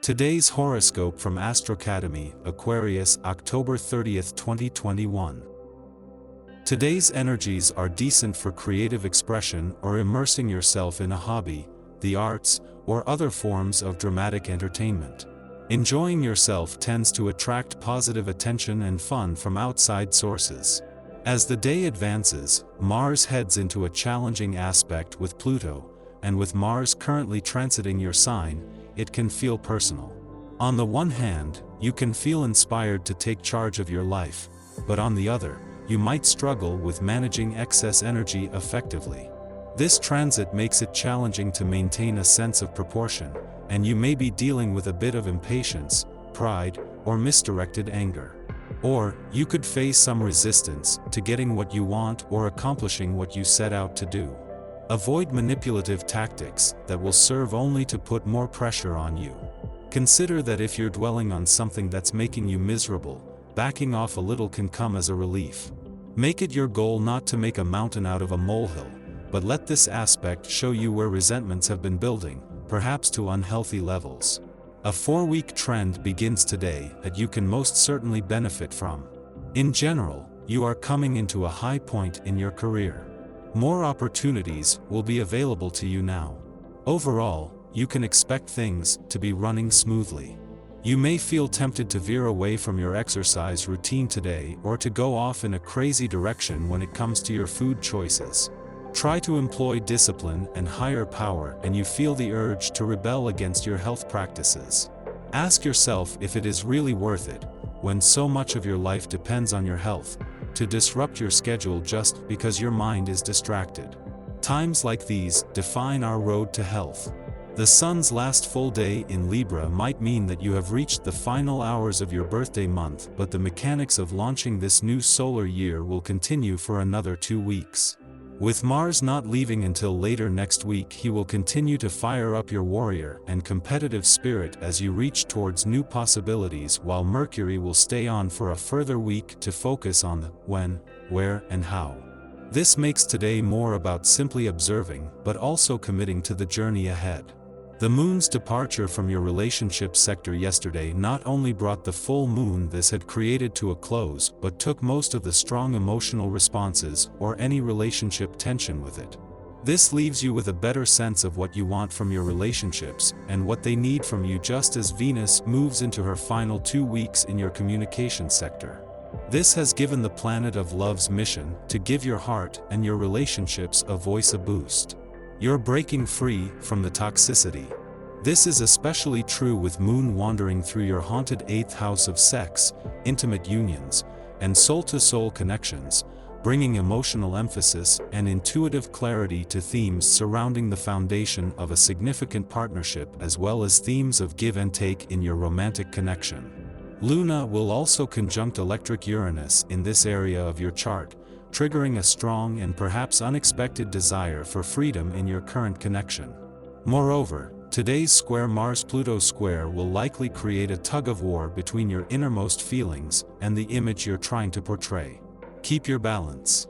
Today's horoscope from Astrocademy, Aquarius, October 30th, 2021. Today's energies are decent for creative expression or immersing yourself in a hobby, the arts, or other forms of dramatic entertainment. Enjoying yourself tends to attract positive attention and fun from outside sources. As the day advances, Mars heads into a challenging aspect with Pluto, and with Mars currently transiting your sign, it can feel personal. On the one hand, you can feel inspired to take charge of your life, but on the other, you might struggle with managing excess energy effectively. This transit makes it challenging to maintain a sense of proportion, and you may be dealing with a bit of impatience, pride, or misdirected anger. Or, you could face some resistance to getting what you want or accomplishing what you set out to do. Avoid manipulative tactics that will serve only to put more pressure on you. Consider that if you're dwelling on something that's making you miserable, backing off a little can come as a relief. Make it your goal not to make a mountain out of a molehill, but let this aspect show you where resentments have been building, perhaps to unhealthy levels. A 4-week trend begins today that you can most certainly benefit from. In general, you are coming into a high point in your career. More opportunities will be available to you now. Overall, you can expect things to be running smoothly. You may feel tempted to veer away from your exercise routine today or to go off in a crazy direction when it comes to your food choices. Try to employ discipline and higher power and you feel the urge to rebel against your health practices. Ask yourself if it is really worth it, when so much of your life depends on your health, to disrupt your schedule just because your mind is distracted. Times like these define our road to health. The sun's last full day in Libra might mean that you have reached the final hours of your birthday month, but the mechanics of launching this new solar year will continue for another 2 weeks. With Mars not leaving until later next week, he will continue to fire up your warrior and competitive spirit as you reach towards new possibilities, while Mercury will stay on for a further week to focus on the when, where, and how. This makes today more about simply observing, but also committing to the journey ahead. The moon's departure from your relationship sector yesterday not only brought the full moon this had created to a close, but took most of the strong emotional responses or any relationship tension with it. This leaves you with a better sense of what you want from your relationships and what they need from you, just as Venus moves into her final 2 weeks in your communication sector. This has given the planet of love's mission to give your heart and your relationships a voice, a boost. You're breaking free from the toxicity. This is especially true with Moon wandering through your haunted 8th house of sex, intimate unions, and soul-to-soul connections, bringing emotional emphasis and intuitive clarity to themes surrounding the foundation of a significant partnership, as well as themes of give and take in your romantic connection. Luna will also conjunct electric Uranus in this area of your chart, triggering a strong and perhaps unexpected desire for freedom in your current connection. Moreover, today's square Mars-Pluto square will likely create a tug-of-war between your innermost feelings and the image you're trying to portray. Keep your balance.